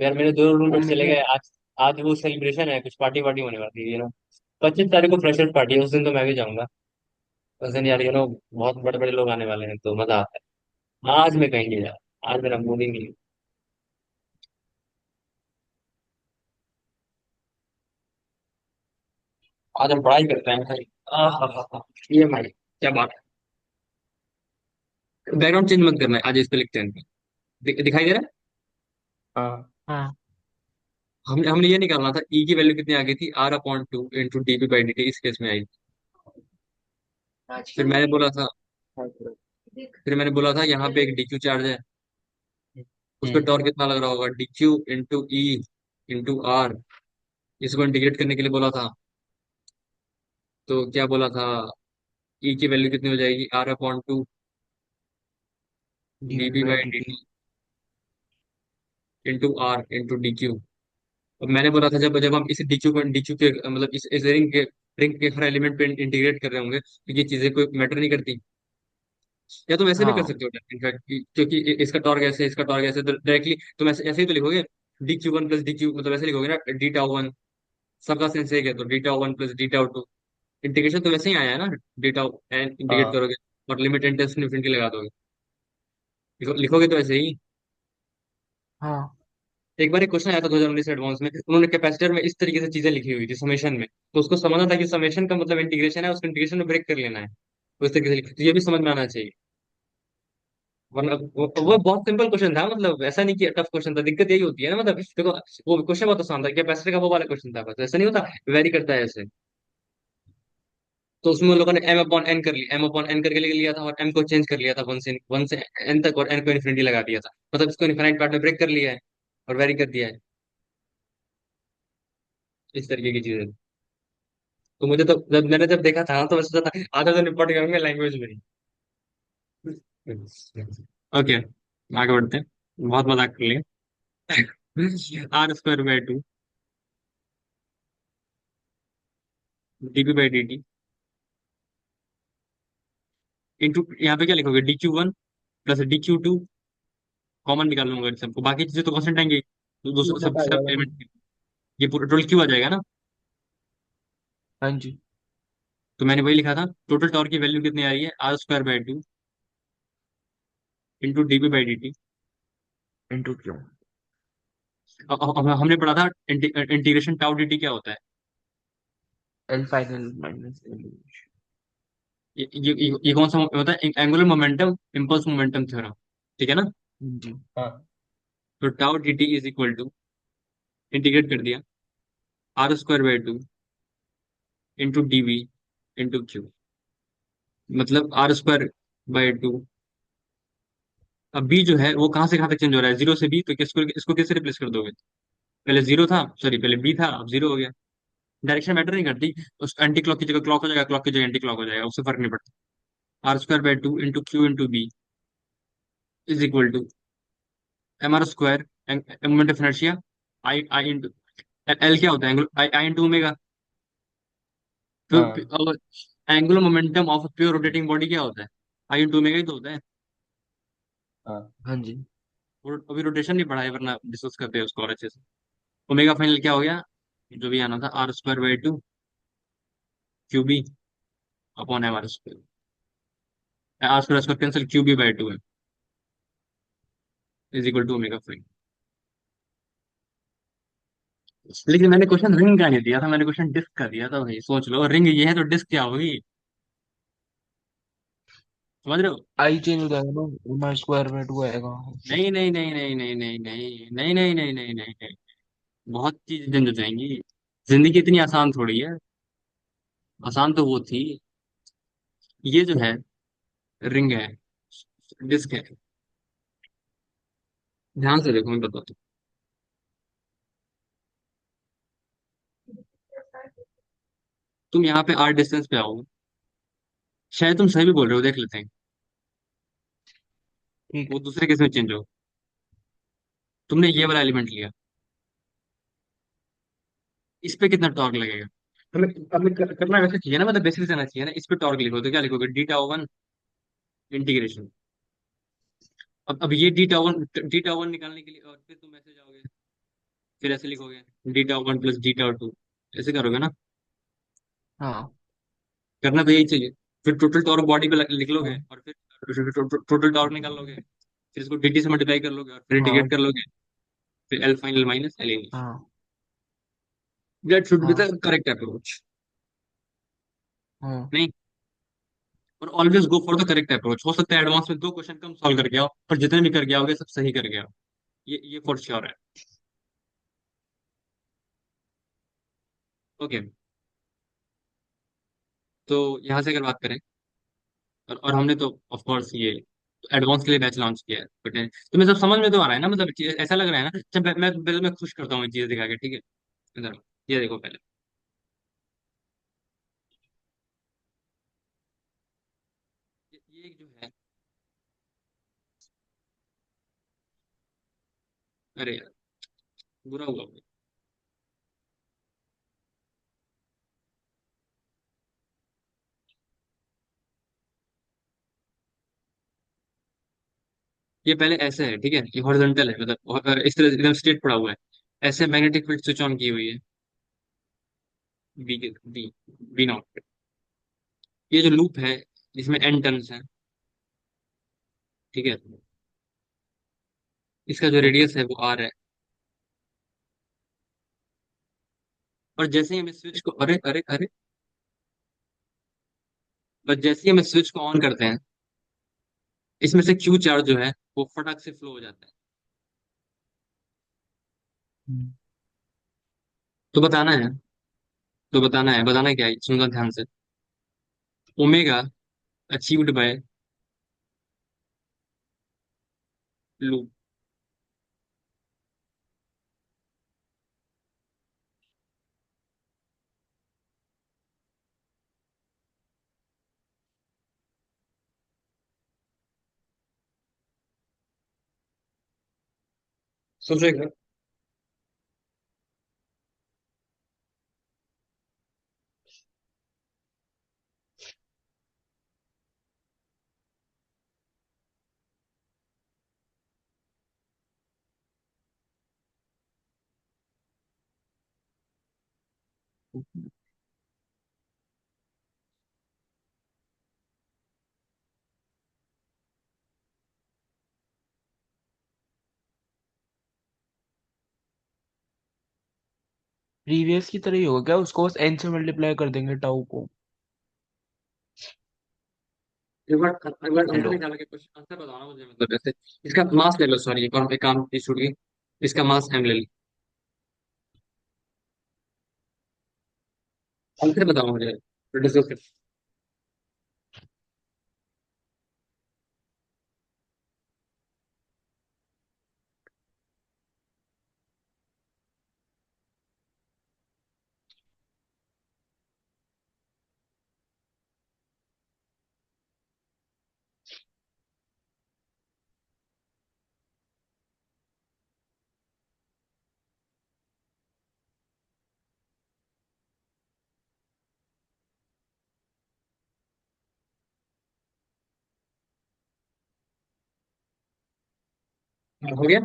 यार मेरे दो वो रूममेट चले मिले। गए आज। आज वो सेलिब्रेशन है, कुछ पार्टी वार्टी होने वाली है 25 तारीख को फ्रेशर पार्टी है, उस दिन तो मैं भी जाऊंगा। उस दिन यार बहुत बड़े बड़े लोग आने वाले हैं तो मजा आता है। आज मैं कहीं नहीं जा। आज मेरा मूड ही नहीं है। आज हम पढ़ाई करते हैं भाई। ये भाई क्या बात है, बैकग्राउंड चेंज मत करना है, आज इस पे लिखते हैं। दिखाई दे रहा है। हाँ। हमने ये निकालना था, ई की वैल्यू कितनी आ गई थी, R/2 into DP by d T, इस केस में आई। फिर मैंने बोला था फिर मैंने बोला था यहाँ पे एक डीक्यू चार्ज है, उस पर हम्म। टॉर्क कितना लग रहा होगा, d q into e into r. इसको इंटीग्रेट करने के लिए बोला था। तो क्या बोला था, ई की वैल्यू कितनी हो जाएगी, R/2 d p d p by by d d. T into r into d q. अब मैंने बोला था, जब जब हम इस डीक्यू के मतलब इस रिंग के हर एलिमेंट पे इंटीग्रेट कर रहे होंगे तो ये चीजें कोई मैटर नहीं करती। या तुम ऐसे भी कर हाँ सकते हो इनफैक्ट, क्योंकि इसका टॉर्क ऐसे इसका टॉर्क ऐसे, तो डायरेक्टली तुम ऐसे ही तो लिखोगे। DQ1 प्लस DQ, मतलब ऐसे लिखोगे ना, D τ1। सबका सेंस एक है तो D τ1 प्लस D τ2। इंटीग्रेशन तो वैसे ही आया है ना, D τ n इंटीग्रेट हाँ करोगे और लिमिट इंफिनिटी लगा दोगे। लिखोगे तो ऐसे ही। हाँ एक बार एक क्वेश्चन आया था 2019 एडवांस में, उन्होंने कैपेसिटर में इस तरीके से चीजें लिखी हुई थी समेशन में, तो उसको समझना था कि समेशन का मतलब इंटीग्रेशन है, उसको इंटीग्रेशन में ब्रेक कर लेना है। तो इस तरीके से तो ये भी समझ में आना चाहिए। वरना वो बहुत सिंपल क्वेश्चन था, मतलब ऐसा नहीं कि टफ क्वेश्चन था, दिक्कत यही होती है ना, मतलब देखो वो क्वेश्चन बहुत आसान था, कैपेसिटर का वो वाला क्वेश्चन था, बस ऐसा नहीं होता, वेरी करता है ऐसे। तो उसमें उन लोगों ने M/n कर लिया, M/n करके लिख लिया था, और M को चेंज कर लिया था वन से n तक, और n को इन्फिनिटी लगा दिया था, मतलब इसको इनफाइनाइट पार्ट में ब्रेक कर लिया है और वेरी कर दिया है। इस तरीके की चीजें। तो मुझे तो जब देखा था तो मैं सोचा था आधा तो निपट गए होंगे लैंग्वेज में ही। ओके, आगे बढ़ते हैं, बहुत मजाक कर लिया। R² बाई 2 dp/dt इंटू, यहाँ पे क्या लिखोगे, DQ1 प्लस DQ2, कॉमन निकाल लूंगा इन सबको, बाकी चीजें तो कांस्टेंट आएंगी, तो दूसरा सब सब एलिमेंट, ये पूरा टोटल क्यू आ जाएगा ना। हाँ जी। तो मैंने वही लिखा था, टोटल टॉर्क की वैल्यू कितनी आ रही है, R² by 2 into dp/dt। Into क्यों। हमने पढ़ा था इंटीग्रेशन टाउ dt क्या होता है। L final minus l. ये कौन सा होता है, angular momentum impulse momentum theorem, ठीक है ना। जी हाँ। तो tau dt is equal to, integrate कर दिया, R² by 2 into dv into q, मतलब R² बाई 2। अब b जो है वो कहाँ से कहाँ तक चेंज हो रहा है, जीरो से b, तो किसको इसको किससे रिप्लेस कर दोगे, पहले जीरो था, सॉरी पहले b था, अब जीरो हो गया। डायरेक्शन मैटर नहीं करती, उस एंटी क्लॉक की जगह क्लॉक हो जाएगा, क्लॉक की जगह एंटी क्लॉक हो जाएगा, उससे फर्क नहीं पड़ता। R² by 2 into q into b is equal to mr² moment of inertia, I into l क्या होता है, आई आई इंटू ओमेगा। हाँ angular momentum of pure rotating body क्या होता है, आई इंटू ओमेगा ही तो होता है। हाँ हाँ जी। और अभी रोटेशन नहीं पढ़ा है, वरना डिस्कस करते हैं उसको और अच्छे से। ओमेगा फाइनल क्या हो गया, जो भी आना था, R² by 2 QB upon mr²। R² cancel, QB/2 है, इज इक्वल टू ओमेगा 5। लेकिन मैंने क्वेश्चन रिंग का नहीं दिया था, मैंने क्वेश्चन डिस्क का दिया था भाई, सोच लो रिंग ये है तो डिस्क क्या होगी, समझ रहे हो। आई चेंज हो जाएगा ना। एम स्क्वायर में टू आएगा। नहीं नहीं नहीं नहीं नहीं नहीं नहीं नहीं नहीं नहीं नहीं नहीं नहीं, बहुत चीजें चेंज हो जाएंगी। जिंदगी इतनी आसान थोड़ी है, आसान तो वो थी, ये जो है रिंग है, डिस्क है, ध्यान से देखो मैं बताता हूँ। तुम यहाँ पे आर डिस्टेंस पे आओगे, शायद तुम सही भी बोल रहे हो, देख लेते हैं। ठीक वो है। दूसरे केस में चेंज हो, तुमने ये वाला एलिमेंट लिया, इस पे कितना टॉर्क लगेगा, हमें करना वैसे चाहिए ना, मतलब बेसिस आना चाहिए ना, इस पे टॉर्क लिखो तो क्या लिखोगे, D τ1 इंटीग्रेशन। अब ये D τ1 निकालने के लिए और फिर तुम ऐसे जाओगे, फिर ऐसे लिखोगे d τ1 प्लस d τ2, ऐसे करोगे ना? हाँ करना तो यही चाहिए। फिर टोटल टॉर्क बॉडी पे लिख लोगे, हाँ और फिर टोटल टॉर्क निकाल लोगे, फिर इसको dt से मल्टीप्लाई कर लोगे और फिर इंटीग्रेट हाँ कर लोगे, फिर L final minus l initial. हाँ दैट शुड बी द हाँ करेक्ट अप्रोच। हाँ नहीं, और always go for the correct approach. हो सकता है एडवांस में 2 क्वेश्चन कम सॉल्व करके आओ, पर जितने भी करके आओगे सब सही करके आओ। ये फॉर श्योर है। ओके, तो यहाँ से अगर बात करें, और हमने तो ऑफ कोर्स ये एडवांस के लिए बैच लॉन्च किया है, बट तुम्हें सब समझ में तो आ रहा है ना? मतलब ऐसा लग रहा है ना? जब मैं खुश करता हूँ ये चीज दिखा के, ठीक है? इधर, ये देखो पहले, ये जो है, अरे यार, बुरा हुआ। ये पहले ऐसे है, ठीक है? ये हॉरिजॉन्टल है, मतलब इस तरह एकदम स्ट्रेट पड़ा हुआ है। ऐसे मैग्नेटिक फील्ड स्विच ऑन की हुई है, बी के बी नॉट पे। ये जो लूप है, इसमें एन टर्न्स है, ठीक है? इसका जो ओके। रेडियस है वो आर है। और जैसे ही हम इस स्विच को, अरे अरे अरे, बस जैसे ही हम इस स्विच को ऑन करते हैं, इसमें से क्यू चार्ज जो है वो फटाक से फ्लो हो जाता है। हम्म, तो बताना है, बताना क्या है, सुनना ध्यान से। Omega achieved by loop. सोचो एक बार। प्रीवियस की तरह ही होगा क्या? उसको बस एन से मल्टीप्लाई कर देंगे टाउ को। एक बार आंसर हेलो। निकाल के क्वेश्चन आंसर बताओ ना मुझे, मतलब ऐसे। इसका मास ले लो, सॉरी, एक और एक काम की छूट गई। इसका मास एम ले लो, आंसर बताओ मुझे, फिर डिस्कस करते हैं। हो गया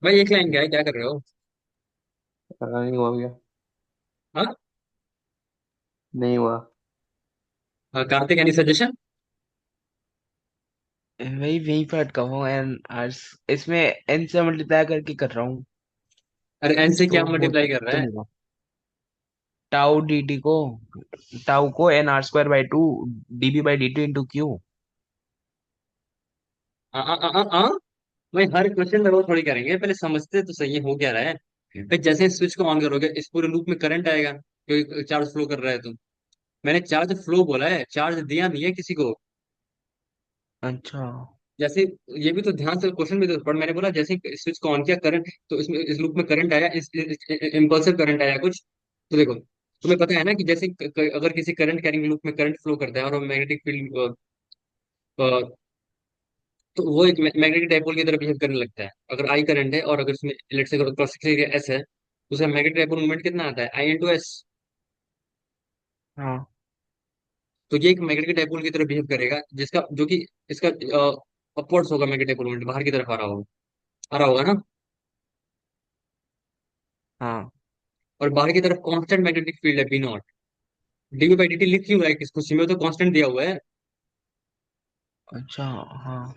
भाई, एक लाइन क्या है, क्या कर रहे हो? नहीं हुआ भैया। हाँ? नहीं हुआ। Kartik, any suggestion? वही वहीं पे अटका हुआ एन आर्स। इसमें एन से मल्टीप्लाई करके कर रहा हूँ। अरे एन से क्या तो हो मल्टीप्लाई कर रहा तो है? नहीं हुआ। टाउ डी टी को, टाउ को n r square by two d b by d t into q. भाई हर क्वेश्चन में वो थोड़ी करेंगे, पहले समझते तो सही है हो क्या रहा है। भाई जैसे स्विच को ऑन करोगे, इस पूरे लूप में करंट आएगा क्योंकि चार्ज फ्लो कर रहा है। तो मैंने चार्ज फ्लो बोला है, चार्ज दिया नहीं है किसी को। अच्छा। जैसे, ये भी तो ध्यान से क्वेश्चन भी तो पढ़, मैंने बोला जैसे स्विच को ऑन किया करंट, तो इसमें इस लूप में करंट आया, इस इम्पल्सिव करंट आया कुछ। तो देखो, तुम्हें पता है ना कि जैसे अगर किसी करंट कैरिंग लूप में करंट फ्लो करता है और मैग्नेटिक फील्ड, तो वो एक मैग्नेटिक डाइपोल की तरह बिहेव करने लगता है। अगर आई करंट है और अगर इसमें let's say cross section area S है, तो उसका मैग्नेटिक डाइपोल मोमेंट कितना आता है, आई इंटू एस। हाँ तो ये एक मैग्नेटिक डाइपोल की तरह बिहेव करेगा, जिसका जो कि इसका अपवर्ड्स होगा, मैग्नेटिक मोमेंट बाहर की तरफ आ रहा होगा, आ रहा होगा ना? हाँ। और बाहर की तरफ कांस्टेंट मैग्नेटिक फील्ड है b naught. D v by d t लिख क्यों रहा है किसको, सी में तो कांस्टेंट दिया हुआ है। अच्छा। हाँ।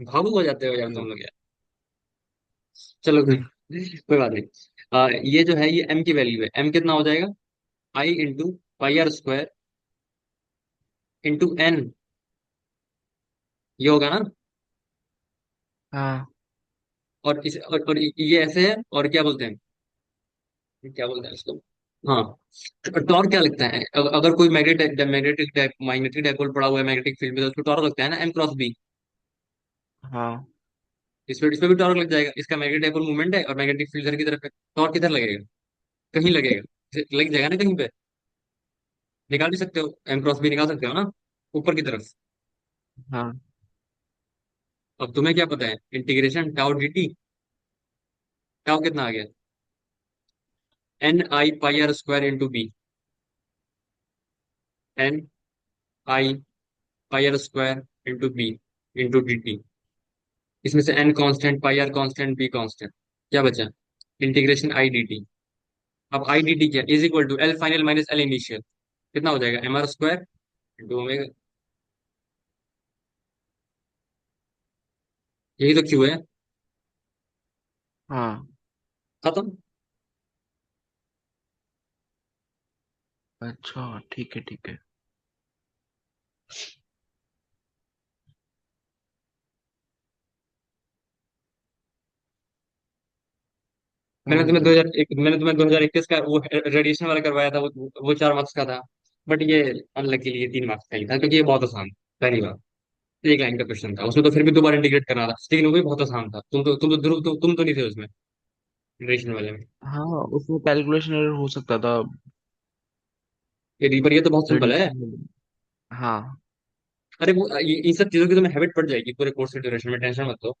भावुक हो जाते हो यार ये तुम हो लोग यार। चलो कोई कोई बात नहीं। ये जो है ये एम की वैल्यू है, एम कितना हो जाएगा, I into pi r square into n, ये होगा ना। हाँ। और ये ऐसे है, और क्या बोलते हैं, क्या बोलते हैं इसको, हाँ। टॉर्क क्या लगता है, अगर कोई मैग्नेटिक डाइपोल पड़ा हुआ है मैग्नेटिक फील्ड में, तो उसको टॉर्क लगता है ना, एम क्रॉस बी। हाँ। इसमें भी टॉर्क लग जाएगा, इसका मैग्नेटिक डाइपोल मूवमेंट है और मैग्नेटिक फील्ड इधर की तरफ है, टॉर्क किधर लगेगा, कहीं लगेगा, लग जाएगा ना कहीं पे। निकाल भी सकते हो, एम क्रॉस बी निकाल सकते हो ना, ऊपर की तरफ। हाँ। अब तुम्हें क्या पता है, integration tau d t, tau कितना आ गया, n I pi r square into b, n I pi r square into b into d t. इसमें से n constant, pi r constant, b constant, क्या बचा, इंटीग्रेशन आई डी टी। अब I d t क्या, is equal to l final minus l initial, कितना हो जाएगा, m r square into omega, यही तो क्यू है। हाँ। खत्म। अच्छा, ठीक है ठीक है। मैंने तुम्हें 2021 का वो रेडिएशन वाला करवाया था, वो 4 मार्क्स का था। बट ये अनलकीली ये 3 मार्क्स का ही था, क्योंकि ये बहुत आसान था, पहली बार एक लाइन का क्वेश्चन था, उसमें तो फिर भी 2 बार इंटीग्रेट करना था, लेकिन वो भी बहुत आसान था। तुम तो नहीं थे उसमें, रेडिएशन वाले में। हाँ, उसमें कैलकुलेशन एरर हो सकता था। ये तो बहुत सिंपल है। रेडिएशन में। हाँ। अरे वो इन सब चीजों की तुम्हें हैबिट पड़ जाएगी पूरे कोर्स के ड्यूरेशन में, टेंशन मत लो।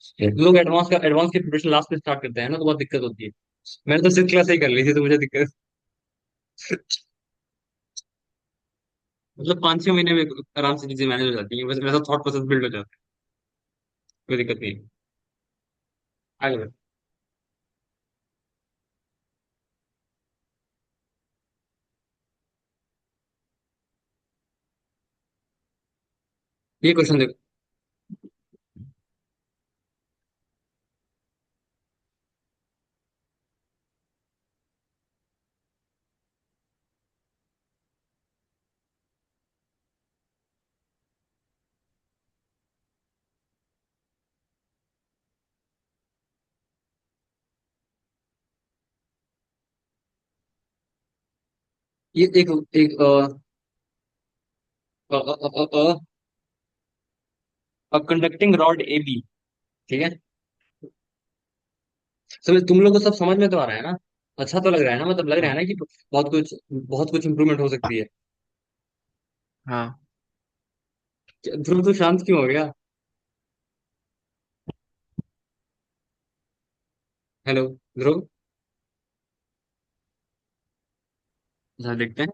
लोग एडवांस की प्रिपरेशन लास्ट में स्टार्ट करते हैं ना, तो बहुत दिक्कत होती है। मैंने तो सिर्फ क्लास ही कर ली थी, तो मुझे दिक्कत मतलब 5-6 महीने में आराम से चीजें मैनेज हो जाती हैं, बस वैसा थॉट प्रोसेस बिल्ड हो जाता है, कोई दिक्कत नहीं है। आगे बढ़ो। ये क्वेश्चन देखो, ये एक एक कंडक्टिंग रॉड ए बी, ठीक है। समझ, तुम लोग को सब समझ में तो आ रहा है ना, अच्छा तो लग रहा है ना, मतलब लग रहा है हाँ। ना कि बहुत कुछ इंप्रूवमेंट हो सकती है। हाँ। ध्रुव तो शांत क्यों हो गया, हेलो ध्रुव। अच्छा देखते हैं,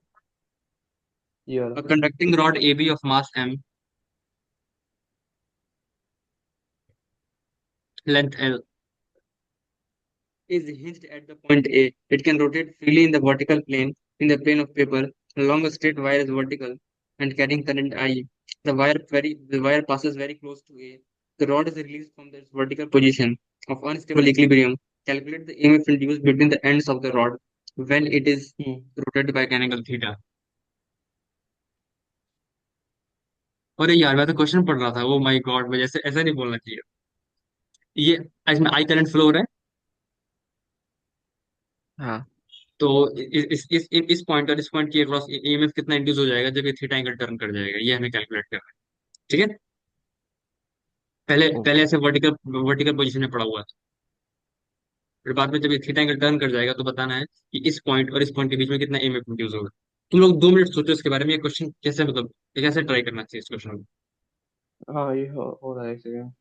ये वाला। Conducting rod a b of mass m, length l, is hinged at the point A. It can rotate freely in the vertical plane, in the plane of paper. A long straight wire is vertical and carrying current I. The wire passes very close to A. The rod is released from its vertical position of unstable equilibrium. Calculate the EMF induced between the ends of the rod when it is hmm. rotated by an angle theta. अरे यार मैं तो question पढ़ रहा था, वो my God, मुझे ऐसे ऐसा नहीं बोलना चाहिए। ये इसमें आई करंट फ्लो हो रहा है, हाँ। तो इस पॉइंट और इस पॉइंट के अक्रॉस ईएमएफ कितना इंड्यूस हो जाएगा जब ये थीटा एंगल टर्न कर जाएगा, ये हमें कैलकुलेट करना है। ठीक है, पहले पहले ओके। ऐसे वर्टिकल वर्टिकल पोजीशन में पड़ा हुआ था, फिर बाद में जब ये थीटा एंगल टर्न कर जाएगा तो बताना है कि इस पॉइंट और इस पॉइंट के बीच में कितना ईएमएफ इंड्यूस होगा। तुम लोग 2 मिनट सोचो इसके बारे में, ये क्वेश्चन कैसे, मतलब ये कैसे ट्राई करना चाहिए इस क्वेश्चन को। हाँ, ये हो रहा है एक सेकंड।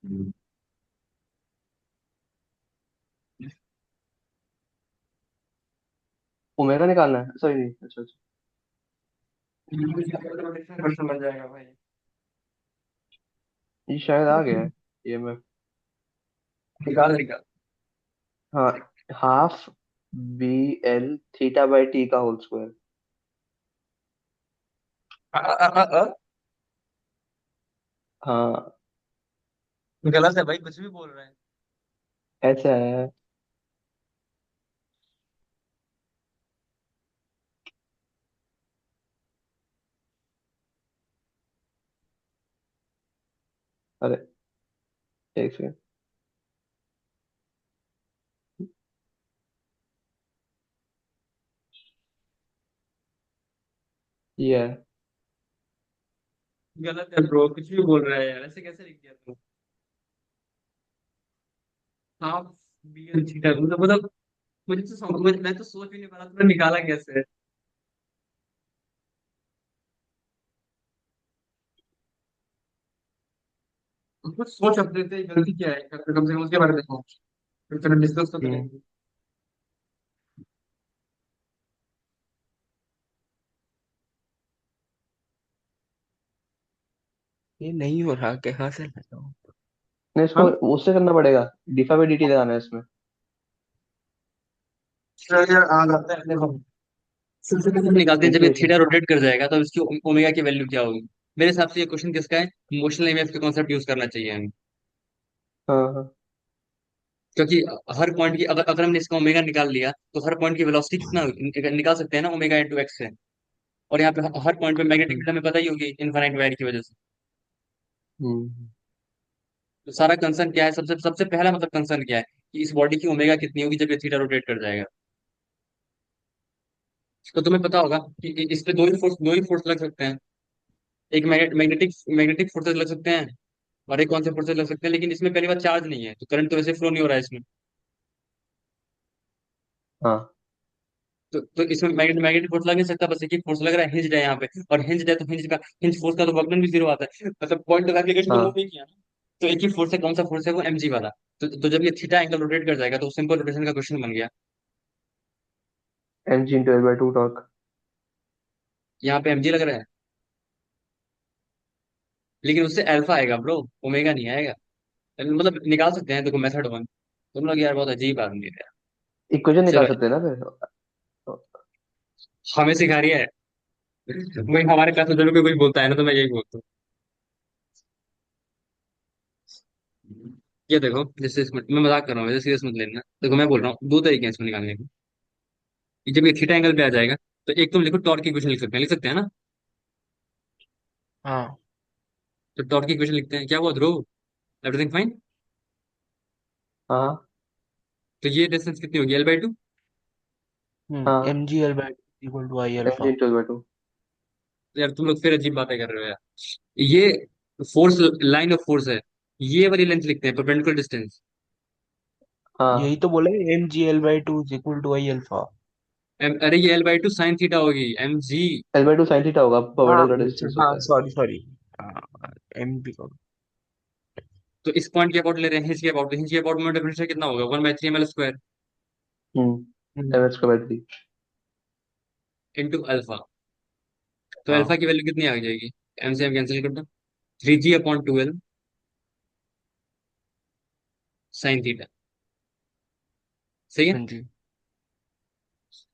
हम्म। ओमेगा निकालना है, सॉरी नहीं, अच्छा अच्छा। क्वेश्चन बन जाएगा भाई। ये शायद आ गया है। ईएमएफ। निकाल निकाल। हाँ, half b l theta by t का होल स्क्वायर। हाँ, गलत है भाई, कुछ भी बोल रहा है। ऐसा है। अरे, एक सेकंड। ये है। गलत है ब्रो, कुछ भी बोल रहा है यार, ऐसे कैसे लिख दिया तू। हाफ बी एल थीटा मतलब मुझे तो मैं तो सोच भी नहीं पा रहा तूने निकाला कैसे। कुछ सोच अपने थे, गलती क्या है, कम से कम उसके बारे में सोच, फिर चलो डिस्कस तो हम्म, करेंगे। ये नहीं हो रहा, कहाँ से लगाऊं? नहीं, इसको हाँ उससे करना पड़ेगा। डिफा बाई dt लगाना है इसमें। चलो यार, आ जाता है देखो। सबसे पहले हम निकालते हैं, जब ये इक्वेशन। थीटा रोटेट कर जाएगा तब इसकी ओमेगा की वैल्यू क्या होगी। मेरे हिसाब से ये क्वेश्चन किसका है, मोशनल ईएमएफ के कॉन्सेप्ट यूज करना चाहिए हमें। हाँ हाँ। क्योंकि हर पॉइंट की, अगर अगर हमने इसका ओमेगा निकाल लिया तो हर पॉइंट की वेलोसिटी कितना निकाल सकते हैं ना, ओमेगा इंटू एक्स से। और यहाँ पे हर पॉइंट पे मैग्नेटिक हम्म फील्ड हमें पता ही होगी इनफाइनाइट वायर की वजह से। हम्म तो सारा कंसर्न क्या है, सबसे सबसे पहला मतलब कंसर्न क्या है कि इस बॉडी की ओमेगा कितनी होगी जब ये थीटा रोटेट कर जाएगा। तो तुम्हें पता होगा कि इस पे दो ही फोर्स लग सकते हैं। एक मैग्नेटिक मैग्नेटिक फोर्सेस लग सकते हैं, और एक कौन से फोर्सेस लग सकते हैं, लेकिन इसमें पहली बार चार्ज नहीं है तो करंट तो वैसे फ्लो नहीं हो रहा है इसमें। हाँ। तो इसमें मैग्नेटिक फोर्स लग नहीं सकता, बस एक ही फोर्स लग रहा है, हिंज है यहाँ पे। और हिंज है तो हिंज फोर्स का तो वर्कडन भी जीरो आता है, मतलब पॉइंट ऑफ एप्लीकेशन तो मूव हाँ, नहीं किया ना। तो एक ही फोर्स है, कौन सा फोर्स है, वो mg वाला। तो जब ये थीटा एंगल रोटेट कर जाएगा तो सिंपल रोटेशन का क्वेश्चन बन गया। M g into l by two torque. यहाँ पे mg लग रहा है, लेकिन उससे अल्फा आएगा ब्रो, ओमेगा नहीं आएगा। मतलब निकाल सकते हैं, देखो मेथड वन। तुम लोग यार बहुत अजीब आदमी है यार। इक्वेशन निकाल चलो, सकते हैं ना फिर। हमें सिखा रही है। वही हमारे क्लास में जब भी कोई बोलता है ना तो मैं यही बोलता हूँ। ये देखो, जैसे इसमें मैं मजाक कर रहा हूँ, सीरियस मत लेना, देखो मैं बोल रहा हूँ दो तरीके हैं इसको निकालने के। कि जब ये थीटा एंगल पे आ जाएगा तो एक तुम लिखो टॉर्क की इक्वेशन लिख सकते हैं ना। हाँ। तो टॉर्क की इक्वेशन लिखते हैं, क्या हुआ ध्रुव, एवरीथिंग फाइन। हाँ तो ये डिस्टेंस कितनी होगी, L/2। हाँ। M g l by equal to I m g alpha. Into l by two. यार तुम लोग फिर अजीब बातें कर रहे हो यार। ये फोर्स, लाइन ऑफ फोर्स है, ये वाली लेंथ लिखते हैं, परपेंडिकुलर डिस्टेंस। यही हाँ, तो बोला, m g l by two equal to I alpha. अरे ये L/2 साइन थीटा होगी, mg। L by two sine theta होगा, हाँ परपेंडिकुलर अच्छा, डिस्टेंस हाँ होता है। Sorry sorry. एम पी का। तो इस पॉइंट के अबाउट ले रहे हैं, हिंज के अबाउट, हिंज के अबाउट में डिफरेंशियल कितना होगा, 1/3 ml स्क्वायर एम एच का बाई थ्री। Into alpha. तो अल्फा हाँ की वैल्यू कितनी आ जाएगी, एम से एम कैंसिल कर दो, 3g/12 साइन थीटा। सही है। हाँ जी।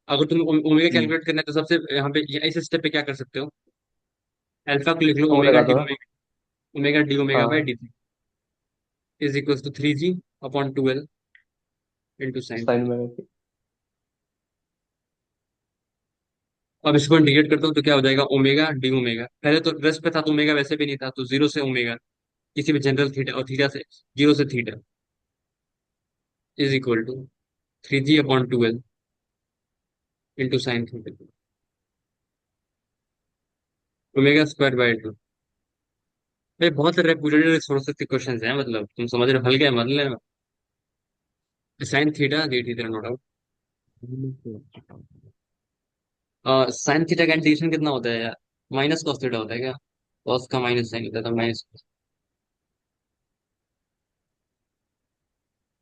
अगर तुम ओमेगा हम्म कैलकुलेट करना है तो सबसे यहाँ पे इस स्टेप पे क्या कर सकते हो, अल्फा को लिख लो, वो ओमेगा लगा डी दो ना। Omega, omega D omega by हाँ, D is equal to 3g/12 into sine sine theta. में। अब इसको इंटीग्रेट करता हूँ तो क्या हो जाएगा, ओमेगा डी ओमेगा, पहले तो रेस्ट पे था तो ओमेगा वैसे भी नहीं था, तो जीरो से ओमेगा, किसी भी जनरल थीटा, और थीटा से, जीरो से theta, is equal to 3g/12 into sine theta, omega square by two. भाई बहुत रेपुटेड रिसोर्सेज के क्वेश्चन हैं, मतलब तुम समझ रहे हो, हल्के हैं मतलब। साइन थीटा दी थी तेरा, नो डाउट। साइन थीटा का इंटीग्रेशन कितना होता है यार, माइनस कॉस थीटा होता है क्या, कॉस का माइनस साइन होता है तो माइनस।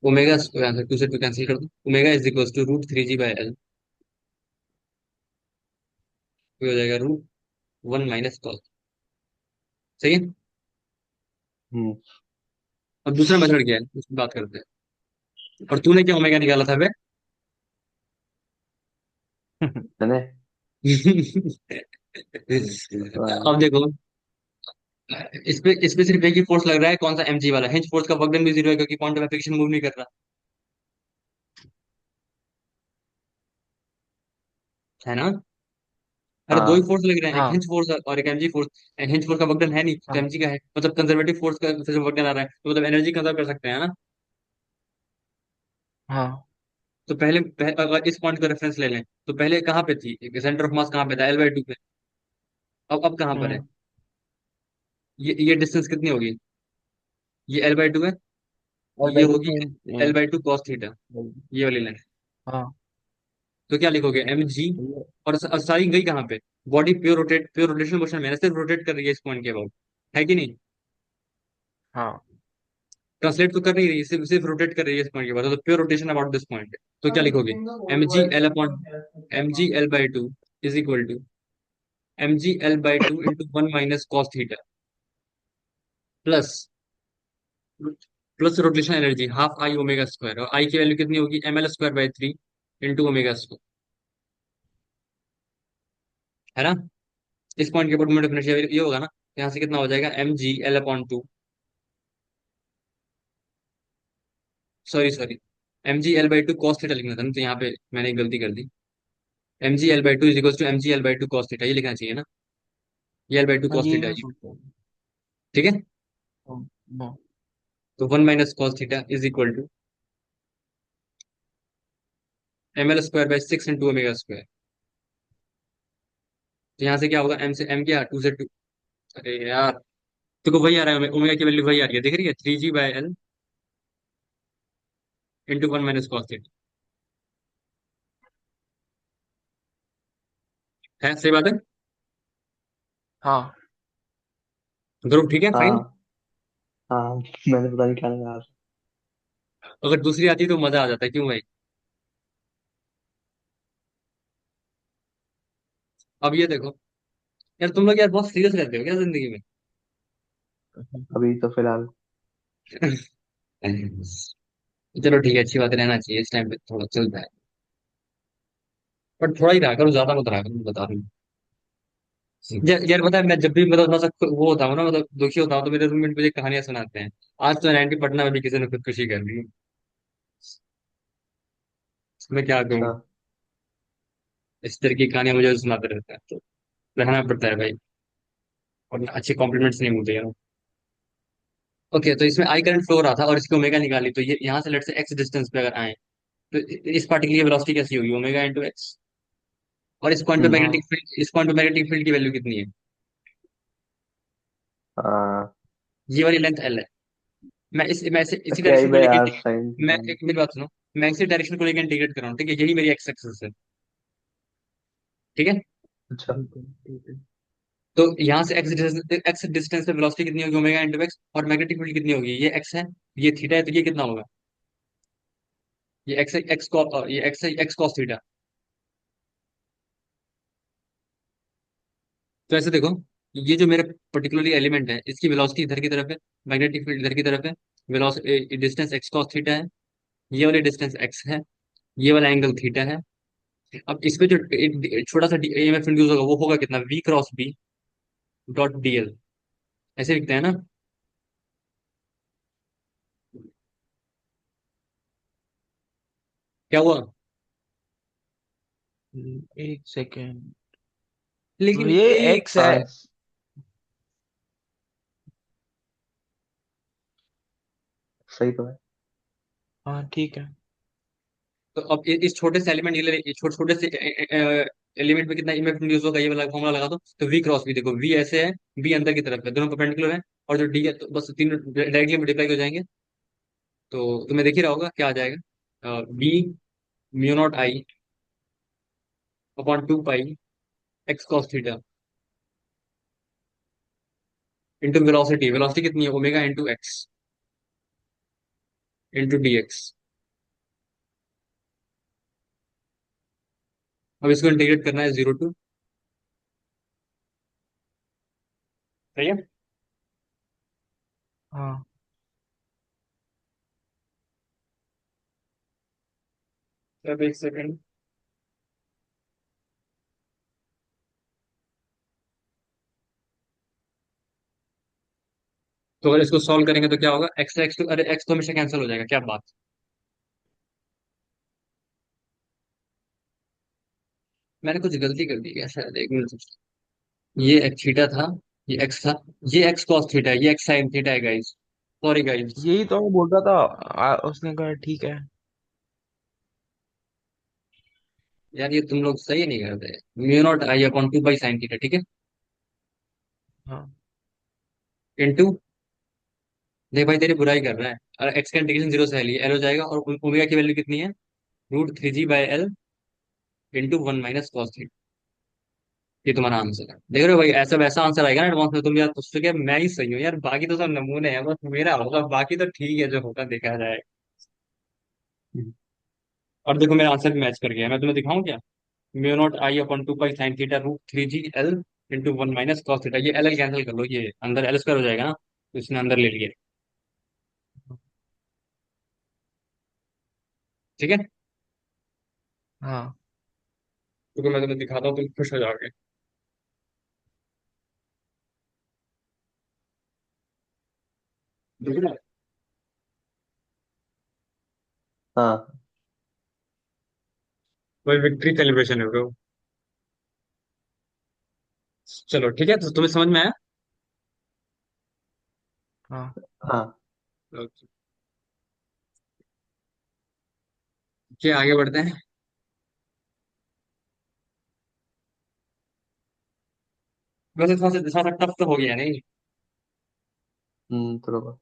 ओमेगा स्क्वायर 2 से 2 कैंसिल कर दो, omega is equal to √3g/L, हो जाएगा √1 माइनस कॉस। सही है। हम्म अब दूसरा मेथड क्या है उसकी बात करते हैं। और तूने क्या ओमेगा निकाला था बे? मैंने अब देखो, इस पे सिर्फ एक ही फोर्स लग रहा है, कौन सा? mg वाला। हिंज फोर्स का वर्क डन भी जीरो है क्योंकि पॉइंट ऑफ एप्लीकेशन मूव नहीं कर रहा है ना। अरे दो ही हाँ फोर्स लग रहे हैं, एक हाँ हिंज फोर्स और एक mg फोर्स। हिंज फोर्स का वर्क डन है नहीं तो हाँ mg का है, मतलब कंजर्वेटिव फोर्स का से जो वर्क डन आ रहा है तो मतलब एनर्जी कंजर्व कर सकते हैं ना। हाँ तो अगर इस पॉइंट का रेफरेंस ले लें तो पहले कहाँ पे थी, सेंटर ऑफ मास कहाँ पे था? L/2 पे। अब कहाँ पर है? हम्म ये डिस्टेंस कितनी होगी? ये L/2 है, और ये वैल्यू होगी सेम। L/2 cos थीटा, ये वाली लेंथ। हाँ तो क्या लिखोगे? mg। और सारी गई कहाँ पे? बॉडी प्योर रोटेशन मोशन में है, सिर्फ रोटेट कर रही है इस पॉइंट के अबाउट, है कि नहीं? हाँ ट्रांसलेट तो कर नहीं रही है, सिर्फ सिर्फ रोटेट कर रही है इस पॉइंट के बाद, तो pure rotation about this point. तो क्या लिखोगे? mg L/2 is equal to mg L/2 into 1 - cos theta plus rotation energy half I omega square, और आई की वैल्यू कितनी होगी? mL²/3 इंटू ओमेगा स्क्वायर, है ना। इस पॉइंट के ऊपर मोमेंट ऑफ इनर्शिया ये होगा ना, तो यहाँ से कितना हो जाएगा? mg L/2, sorry mg L/2 cos theta लिखना था ना, तो यहाँ पे मैंने एक गलती कर दी। mg L/2 is equal to mg L/2 cos theta, ये लिखना चाहिए ना। ये L/2 हाँ, cos यही थीटा मैं है, सोच रहा हूँ। ठीक है। हाँ हाँ तो 1 - cos theta is equal to mL²/6 into omega square. तो यहाँ से क्या होगा? m से m क्या, 2 से 2। अरे यार, देखो वही आ रहा है, ओमेगा की वैल्यू वही आ रही है, दिख रही है, 3g/L इंटू 1 - cos थीटा। है, सही बात है। हाँ ग्रुप ठीक है, फाइन। हाँ हाँ। मैंने पता नहीं क्या लगा। अगर दूसरी आती तो मजा आ जाता है, क्यों भाई? अब ये देखो, यार तुम लोग यार बहुत सीरियस रहते हो क्या जिंदगी में? अभी तो फिलहाल। चलो ठीक है, अच्छी बात है, रहना चाहिए इस टाइम पे, थोड़ा चलता है। पर थोड़ा ही रहा करो, ज्यादा मत रहा करो, मैं बता रहा हूँ। यार पता है, मैं जब भी मतलब थोड़ा सा वो होता हूँ ना, मतलब दुखी होता हूँ, तो मेरे रूममेट मुझे कहानियां सुनाते हैं। आज तो 90 पटना में भी किसी ने खुदकुशी कर ली। मैं क्या कहूँ, अच्छा। इस तरह की कहानियां मुझे सुनाते रहते हैं, तो रहना पड़ता है भाई, और अच्छे कॉम्प्लीमेंट्स नहीं मिलते यार। ओके, तो इसमें आई करंट फ्लो रहा था और इसकी ओमेगा निकाली, तो ये यहाँ से लेट से एक्स डिस्टेंस पे अगर आए तो इस पार्टिकल की वेलोसिटी कैसी होगी? Omega into x. और हाँ इस पॉइंट पे मैग्नेटिक फील्ड की वैल्यू कितनी है? हाँ। ये वाली लेंथ एल है। मैं इसी के आई डायरेक्शन को बाई लेके आर साइन। मैं एक मेरी बात सुनो, मैं इसी डायरेक्शन को लेकर इंटीग्रेट कर रहा हूँ, ठीक है, यही मेरी एक्स एक्सिस है, ठीक है। अच्छा। ठीक है। तो यहाँ से एक्स डिस्टेंस पे वेलोसिटी कितनी होगी? Omega into x. और मैग्नेटिक फील्ड कितनी होगी? ये एक्स है, ये थीटा है, तो ये कितना होगा? ये एक्स एक्स ये एक्स कॉस थीटा। तो ऐसे देखो, ये जो मेरे पर्टिकुलरली एलिमेंट है, इसकी वेलोसिटी इधर की तरफ है, मैग्नेटिक फील्ड इधर की तरफ है, velocity distance x cos theta है, ये वाली डिस्टेंस एक्स है, ये वाला एंगल थीटा है। अब इस पे जो एक छोटा सा ईएमएफ इंड्यूस होगा वो होगा कितना? v cross B dot DL, ऐसे लिखते हैं ना। क्या हुआ? एक सेकेंड। लेकिन ये एक, एक्स है। हाँ सही तो है। हाँ ठीक है। तो अब इस छोटे से एलिमेंट, ये छोटे छोटे से एलिमेंट में कितना ईएमएफ इंड्यूस होगा, ये वाला फॉर्मूला लगा दो, तो v क्रॉस बी, देखो v ऐसे है, b अंदर की तरफ है, दोनों परपेंडिकुलर है, और जो d है तो बस तीनों डायरेक्टली मल्टीप्लाई हो जाएंगे। तो तुम्हें देख ही रहा होगा क्या आ जाएगा, b mu not I upon 2 pi x cos theta into velocity. Velocity कितनी है? Omega into x into d x. अब इसको इंटीग्रेट करना है 0 टू, सही है। हाँ अब एक सेकंड। तो अगर इसको सॉल्व करेंगे तो क्या होगा, एक्स एक्स तो, अरे एक्स तो हमेशा कैंसिल हो जाएगा, क्या बात। मैंने कुछ गलती कर दी क्या शायद, एक मिनट। ये एक्स थीटा था, ये एक्स था, ये एक्स कॉस थीटा है, ये एक्स साइन थीटा है गाइस। Sorry guys. यही तो मैं बोल रहा था। उसने कहा ठीक है। यार ये तुम लोग सही नहीं करते। Mu naught I upon 2 pi sine theta, ठीक है, हाँ इनटू, देख भाई तेरी बुराई कर रहा है, और एक्स का इंटीग्रेशन जीरो से एल हो जाएगा, और ओमेगा की वैल्यू कितनी है, √3g/L इंटू 1 - cos थीटा। ये तुम्हारा आंसर है, देख रहे हो भाई, ऐसा वैसा आंसर आएगा ना एडवांस में, तुम यार तुझसे क्या मैं ही सही हूँ यार, बाकी तो सब नमूने हैं, बस मेरा होगा, बाकी तो ठीक है, जो होगा देखा जाए। और देखो मेरा आंसर भी मैच कर गया, मैं तुम्हें दिखाऊं क्या। Mu not I upon 2 pi sine theta √3g/L into 1 - cos theta, ये एल एल कैंसिल कर लो, ये अंदर एल स्क्वायर हो जाएगा ना, तो इसने अंदर ले लिया। ठीक है, हाँ क्योंकि मैं तुम्हें दिखाता हूँ, तुम खुश हो जाओगे। ठीक है, हाँ कोई विक्ट्री सेलिब्रेशन है ब्रो। चलो ठीक है, तो तुम्हें समझ में आया। हाँ हाँ। ओके, आगे बढ़ते हैं। वैसे थोड़ा सा टफ तो हो गया नहीं। थोड़ा बहुत।